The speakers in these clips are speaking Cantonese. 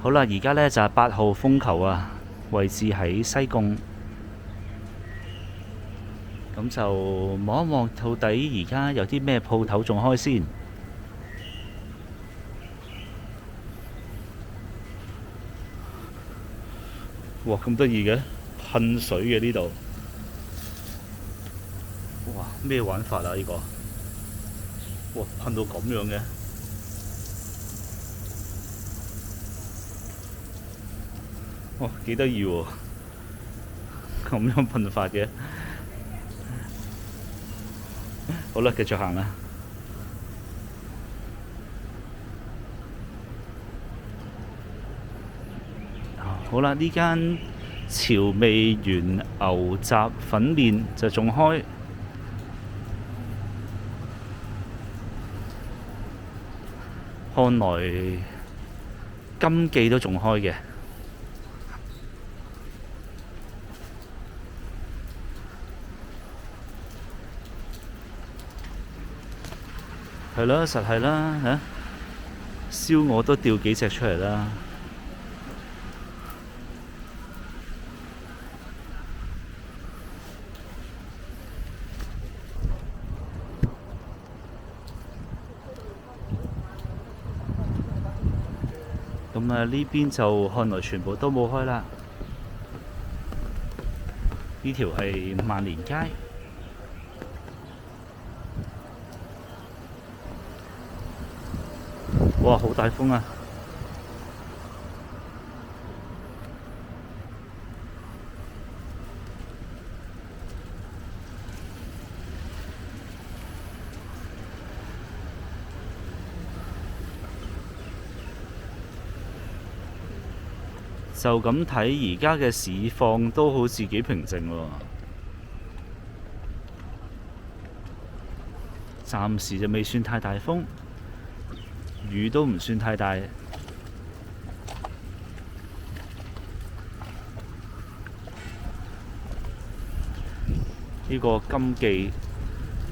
好啦，而家呢就係8號風球啊，位置喺西貢。咁就望一望到底而家有啲咩鋪頭仲開先。哇，咁得意嘅，噴水嘅呢度。哇，咩玩法啊呢個？哇，噴到咁樣嘅。哇，幾得意喎！咁樣噴法嘅。好啦，繼續行啦。好啦，呢間潮味園牛雜粉麵就仲開。看來金記都仲開嘅。係啦，實係啦嚇，燒鵝都掉幾隻出嚟啦。咁啊，呢邊就看來全部都冇開啦。呢條係萬年街。哇，好大風啊！就咁睇，而家嘅市況都好似幾平靜喎。暫時就未算太大風，雨都唔算太大。呢個金記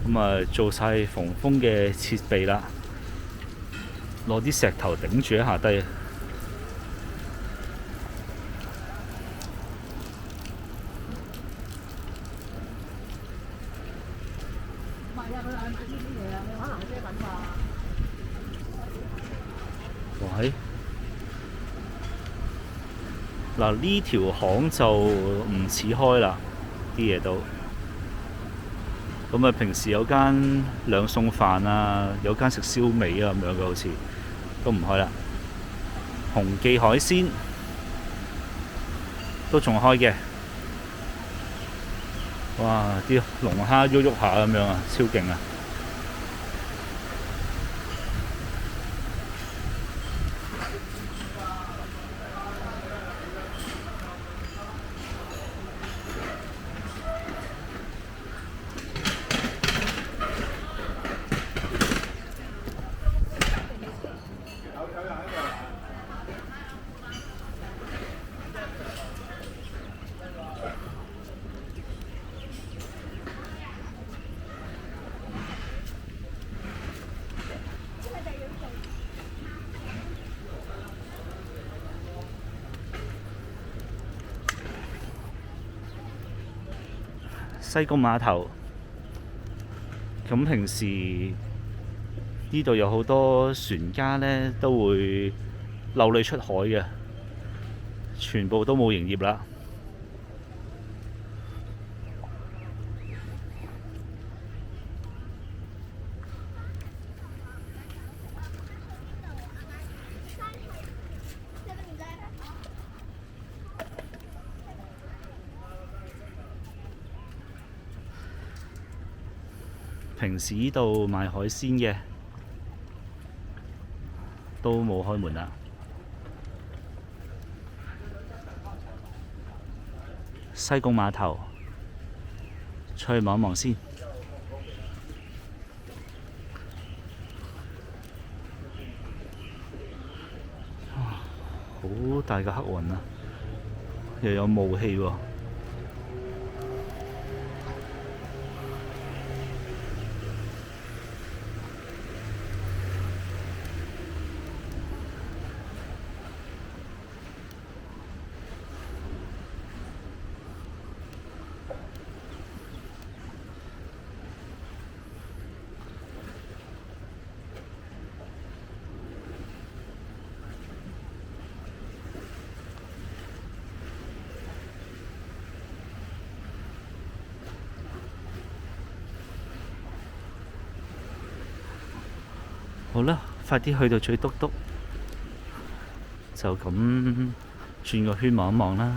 咁啊，做晒防風嘅設備啦，攞啲石頭頂住喺下低。喂，嗱呢條巷就唔似開啦，啲嘢都。咁啊，平時有間兩餸飯啊，有間食燒味啊咁樣嘅，好似都唔開啦。紅記海鮮都仲開嘅。哇！啲龍蝦喐喐下咁樣啊，超勁啊！西貢碼頭，咁平時呢度有好多船家呢都會漏你出海嘅，全部都冇營業啦。平時呢度賣海鮮嘅都冇開門啦。西貢碼頭，出去望一望先。好大嘅黑雲啊，又有霧氣喎。好啦，快啲去到最篤篤，就咁轉個圈望一望啦。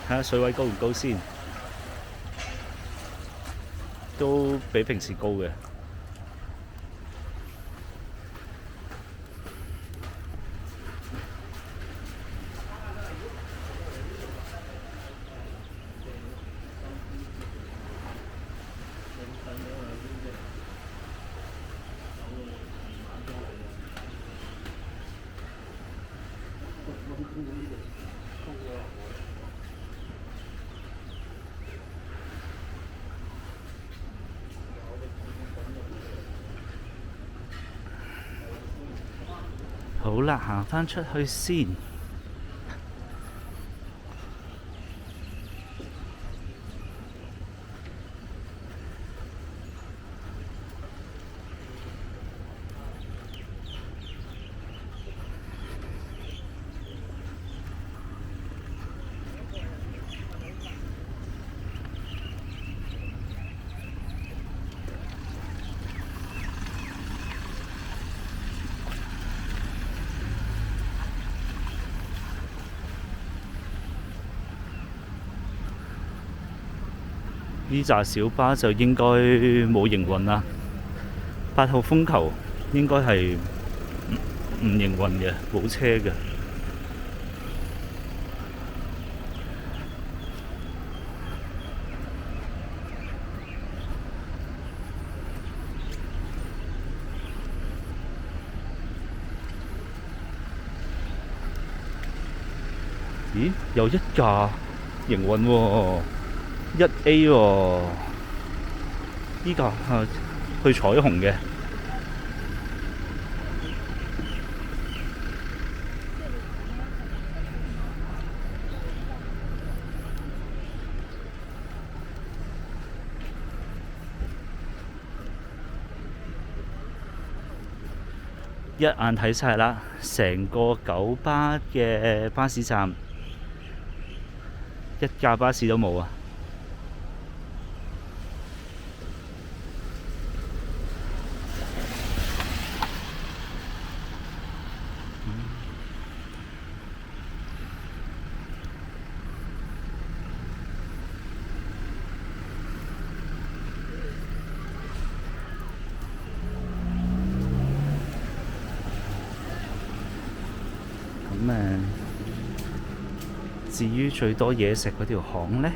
睇下水位高唔高先，都比平時高嘅。好啦，行返出去先。呢紮小巴就應該冇營運啦。8號風球應該係唔營運嘅，冇車嘅。咦？有一架營運喎，1A 喎，呢架係去彩虹嘅。一眼睇晒啦，成個九巴嘅巴士站一架巴士都冇啊！至於最多嘢食嗰條巷呢，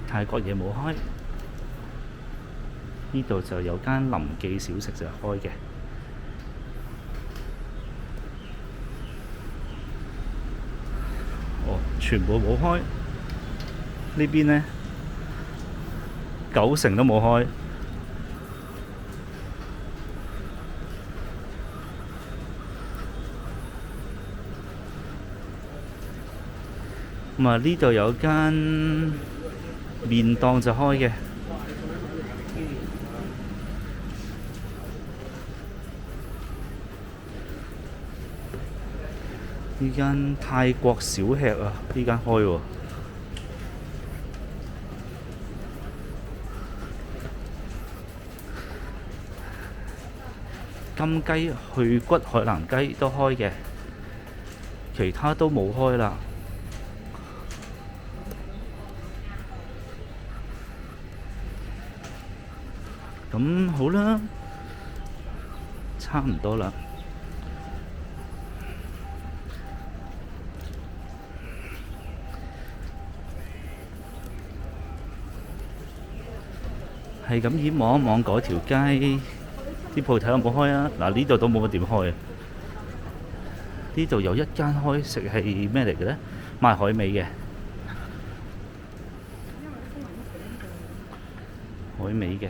泰國嘢冇開，呢度就有間林記小食就開嘅。哦，全部冇開，呢邊呢90%都冇開。咁啊，呢度有間麵檔就開嘅。呢間泰國小吃啊，呢間開喎。金雞去骨海南雞都開嘅，其他都冇開啦。咁好啦，差唔多啦。係咁依望一望嗰條街啲鋪頭有冇開啊？嗱，呢度都冇乜點開啊。呢度有一間開食係咩嚟嘅咧？賣海味嘅，海味嘅。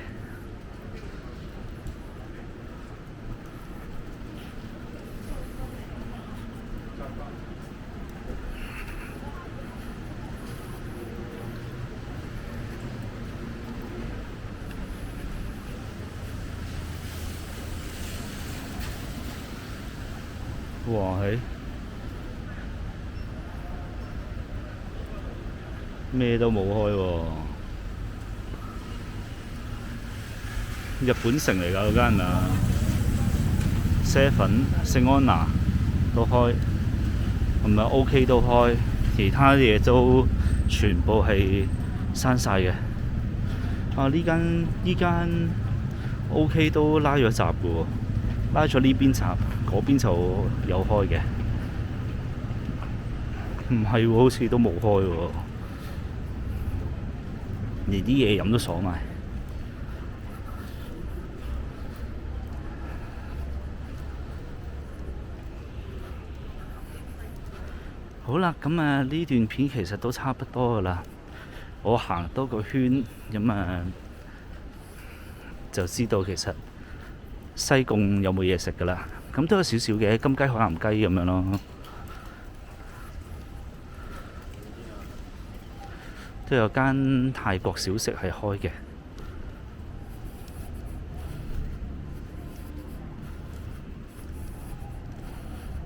哇係咩都冇開喎，日本城嚟㗎嗰間啊，7聖安娜都開，同埋 OK 都開，其他嘢都全部係閂晒嘅。啊呢間 OK 都拉咗閘嘅喎，拉咗呢邊閘。嗰邊就有開嘅，唔係喎，好似都冇開喎，連啲嘢飲都鎖埋。好啦，咁啊呢段片其實都差不多噶啦，我行多個圈，咁啊就知道其實西貢有冇嘢食噶啦。咁都有少少嘅金雞海南雞咁樣咯，都有間泰國小食係開嘅。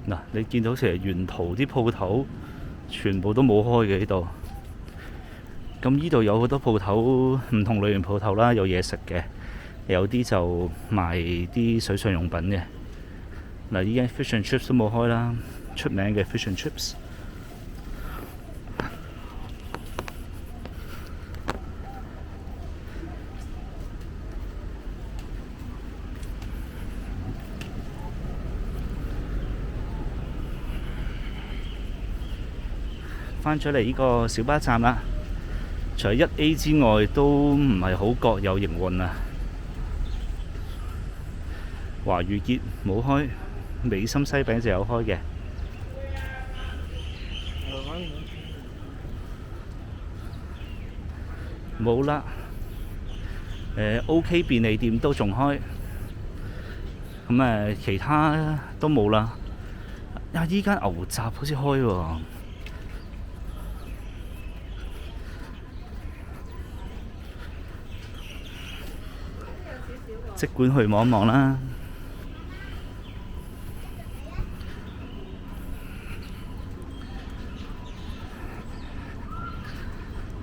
嗱，你見到成日沿途啲鋪頭全部都冇開嘅呢度。咁呢度有好多鋪頭，唔同類型鋪頭啦，有嘢食嘅，有啲就賣啲水上用品嘅。嗱，依間 fish and chips 都冇開啦，出名嘅 fish and chips。翻咗嚟呢個小巴站啦，除咗1A 之外，都唔係好覺有營運啊。華裕結冇開。美心西餅就有開嘅，冇啦。OK 便利店都仲開，咁其他都冇啦。啊！依間牛雜好似開喎，即管去望一望啦。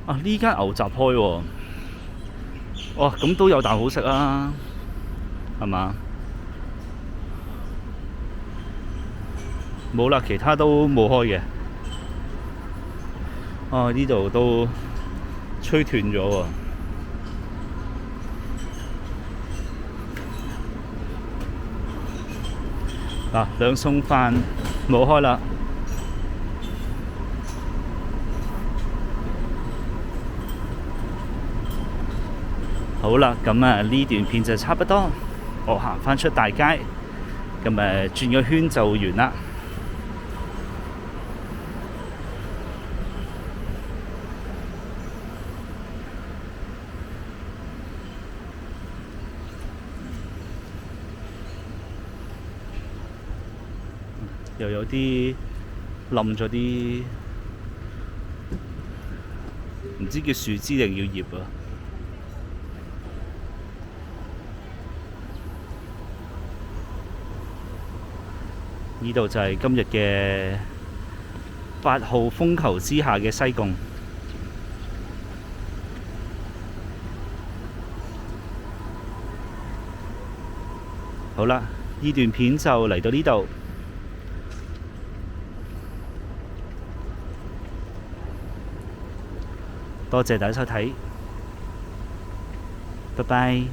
啊！呢間牛雜開喎，哇！咁都有啖好食啊，係嘛？冇啦，其他都冇開嘅。啊！呢度都吹斷咗喎。嗱，兩餸飯冇開啦。好啦，咁呢段片就差不多，我行返出大街，咁轉個圈就完啦。又有啲冧咗啲，唔知叫樹枝定叫葉啊。呢度就係今日嘅8號風球之下嘅西貢。好啦，呢段片就嚟到呢度。多謝大家收睇，拜拜。